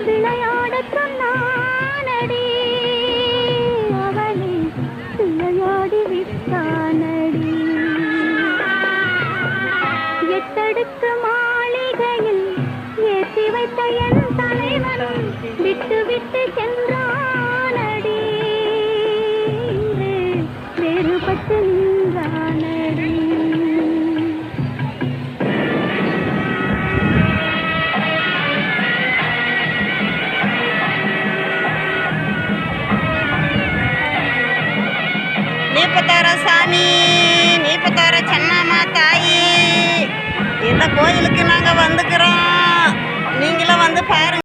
விளையாடச் சொன்னானடி, அவனை விளையாடி விட்டானடி. எட்டடுக்கு மாளிகையில் ஏற்றி வைத்த என் தலைவனும் விட்டு விட்டு சென்றானடி, வேறுபட்டு நின்றானடி. நீப்பத்தார சாமி, நீப்பத்தார சென்னம்மா தாயி, இந்த கோயிலுக்கு நாங்கள் வந்துக்கிறோம். நீங்களும் வந்து பாருங்க.